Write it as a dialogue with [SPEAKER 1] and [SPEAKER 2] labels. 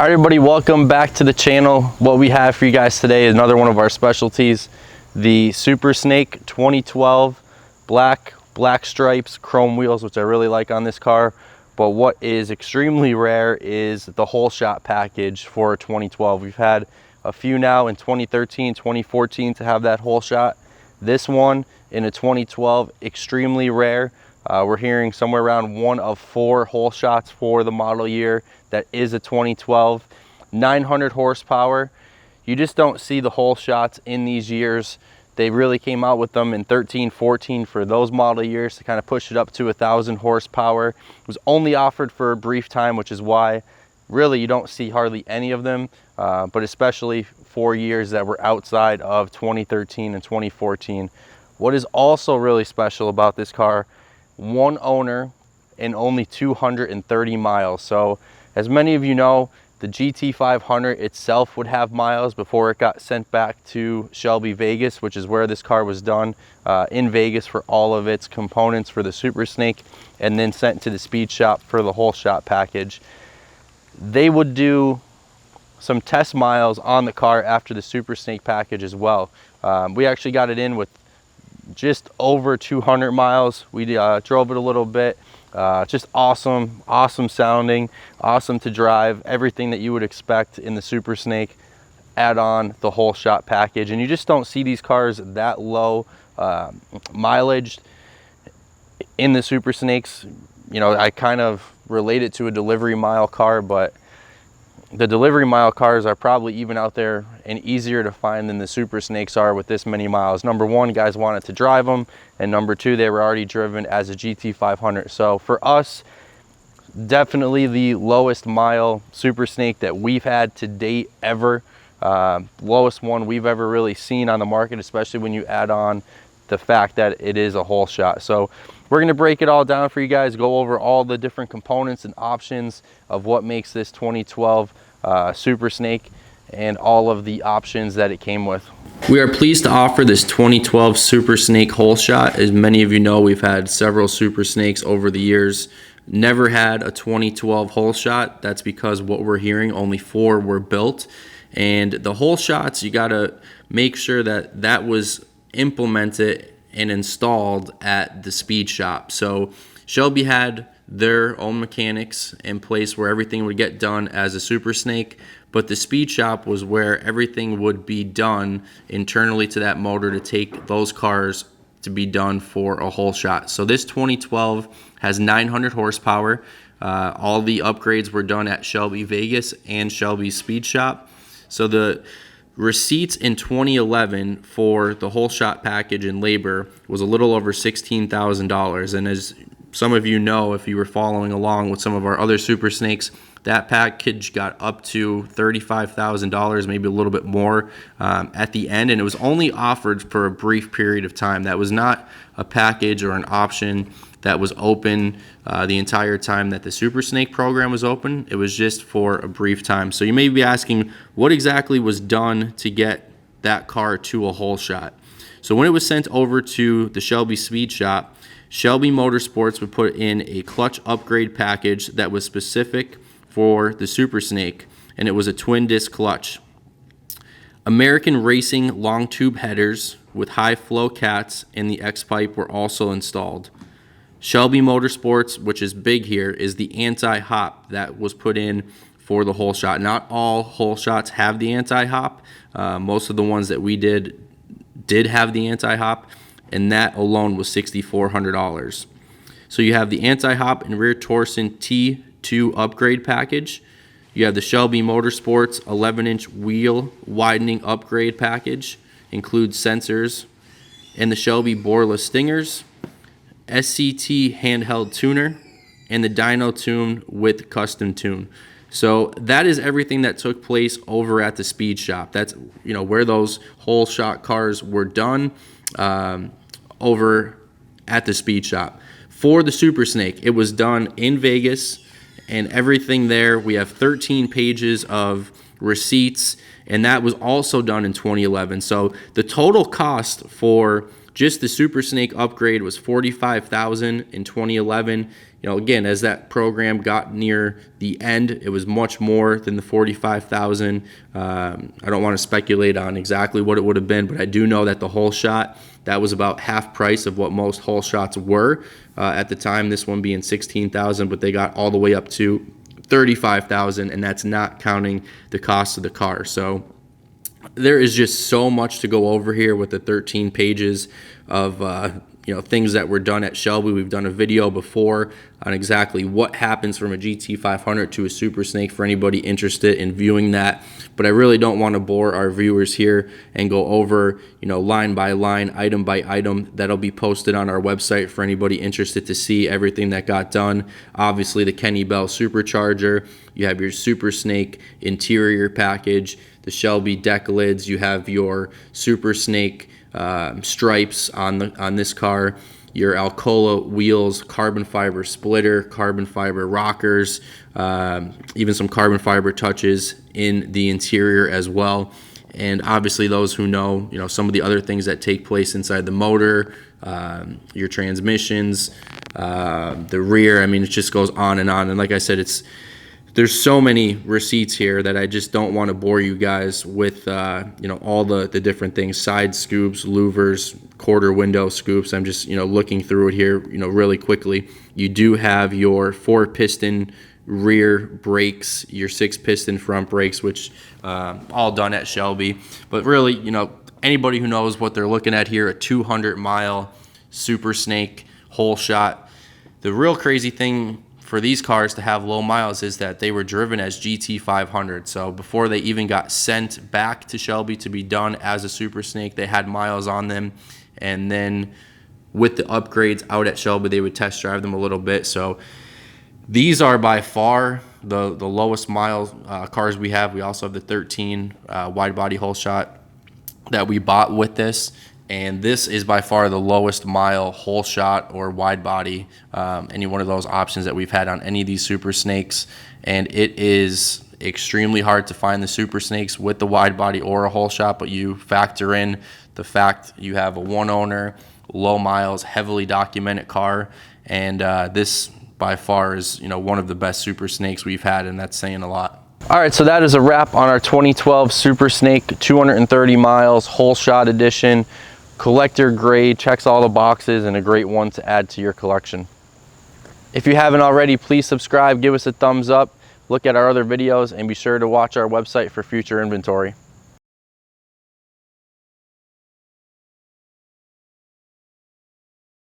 [SPEAKER 1] All right, everybody, welcome back to the channel. What we have for you guys today is another one of our specialties, the Super Snake 2012 black stripes, chrome wheels, which I really like on this car. But what is extremely rare is the whole shot package for 2012. We've had a few now in 2013, 2014 to have that whole shot. This one in a 2012, extremely rare. We're hearing somewhere around 1 of 4 whole shots for the model year that is a 2012. 900 horsepower. You just don't see the whole shots in these years. They really came out with them in 13, 14 for those model years to kind of push it up to 1,000 horsepower. It was only offered for a brief time, which is why really you don't see hardly any of them, but especially for years that were outside of 2013 and 2014. What is also really special about this car, one owner and only 230 miles. So as many of you know, the GT500 itself would have miles before it got sent back to Shelby Vegas, which is where this car was done in Vegas for all of its components for the Super Snake, and then sent to the speed shop for the whole shot package. They would do some test miles on the car after the Super Snake package as well. We actually got it in with just over 200 miles. We drove it a little bit. Just awesome sounding, awesome to drive, everything that you would expect in the Super Snake. Add on the whole shot package, and you just don't see these cars that low mileage in the Super Snakes. You know, I kind of relate it to a delivery mile car, but the delivery mile cars are probably even out there and easier to find than the Super Snakes are with this many miles. Number one, guys wanted to drive them, and number two, they were already driven as a GT500. So for us, definitely the lowest mile Super Snake that we've had to date ever. Lowest one we've ever really seen on the market, especially when you add on the fact that it is a whole shot. So we're going to break it all down for you guys, go over all the different components and options of what makes this 2012 Super Snake and all of the options that it came with. We are pleased to offer this 2012 Super Snake whole shot. As many of you know, we've had several Super Snakes over the years. Never had a 2012 whole shot. That's because what we're hearing, only 4 were built. And the whole shots, you got to make sure that that was implemented and installed at the speed shop. So Shelby had their own mechanics in place where everything would get done as a Super Snake, but the speed shop was where everything would be done internally to that motor to take those cars to be done for a whole shot. So this 2012 has 900 horsepower. All the upgrades were done at Shelby Vegas and Shelby Speed Shop. So the receipts in 2011 for the whole shot package and labor was a little over $16,000. And as some of you know, if you were following along with some of our other Super Snakes, that package got up to $35,000, maybe a little bit more at the end, and it was only offered for a brief period of time. That was not a package or an option that was open the entire time that the Super Snake program was open. It was just for a brief time. So you may be asking, what exactly was done to get that car to a whole shot? So when it was sent over to the Shelby Speed Shop, Shelby Motorsports would put in a clutch upgrade package that was specific for the Super Snake, and it was a twin disc clutch. American Racing long tube headers with high flow cats and the X-pipe were also installed. Shelby Motorsports, which is big here, is the anti-hop that was put in for the whole shot. Not all whole shots have the anti-hop. Most of the ones that we did have the anti-hop, and that alone was $6,400. So you have the anti-hop and rear torsion T2 upgrade package. You have the Shelby Motorsports 11-inch wheel widening upgrade package, includes sensors, and the Shelby boreless stingers, SCT handheld tuner, and the dyno tune with custom tune. So that is everything that took place over at the speed shop. That's, you know, where those whole shot cars were done, over at the speed shop. For the Super Snake, it was done in Vegas, and everything there. We have 13 pages of receipts, and that was also done in 2011. So the total cost for just the Super Snake upgrade was $45,000 in 2011. you know, again, as that program got near the end, it was much more than the 45,000. I don't want to speculate on exactly what it would have been, but I do know that the whole shot, that was about half price of what most whole shots were at the time, this one being 16,000, but they got all the way up to 35,000, and that's not counting the cost of the car. So there is just so much to go over here with the 13 pages of you know, things that were done at Shelby. We've done a video before on exactly what happens from a GT500 to a Super Snake for anybody interested in viewing that. But I really don't want to bore our viewers here and go over, you know, line by line, item by item. That'll be posted on our website for anybody interested to see everything that got done. Obviously, the Kenny Bell supercharger. You have your Super Snake interior package, the Shelby deck lids. You have your Super Snake stripes on this car, your Alcoa wheels, carbon fiber splitter, carbon fiber rockers, even some carbon fiber touches in the interior as well. And obviously those who know, you know, some of the other things that take place inside the motor, your transmissions, the rear. I mean, it just goes on. And like I said, there's so many receipts here that I just don't want to bore you guys with, you know, all the different things, side scoops, louvers, quarter window scoops. I'm just, you know, looking through it here, you know, really quickly. You do have your 4-piston rear brakes, your 6-piston front brakes, which all done at Shelby. But really, you know, anybody who knows what they're looking at here, a 200-mile Super Snake whole shot. The real crazy thing for these cars to have low miles is that they were driven as GT500. So before they even got sent back to Shelby to be done as a Super Snake, they had miles on them. And then with the upgrades out at Shelby, they would test drive them a little bit. So these are by far the lowest mile cars we have. We also have the 13 wide body whole shot that we bought with this. And this is by far the lowest mile whole shot or wide body, any one of those options that we've had on any of these Super Snakes. And it is extremely hard to find the Super Snakes with the wide body or a whole shot, but you factor in the fact you have a one owner, low miles, heavily documented car. And this by far is, you know, one of the best Super Snakes we've had, and that's saying a lot. All right, so that is a wrap on our 2012 Super Snake 230 miles whole shot edition. Collector grade, checks all the boxes, and a great one to add to your collection. If you haven't already, please subscribe, give us a thumbs up, look at our other videos, and be sure to watch our website for future inventory.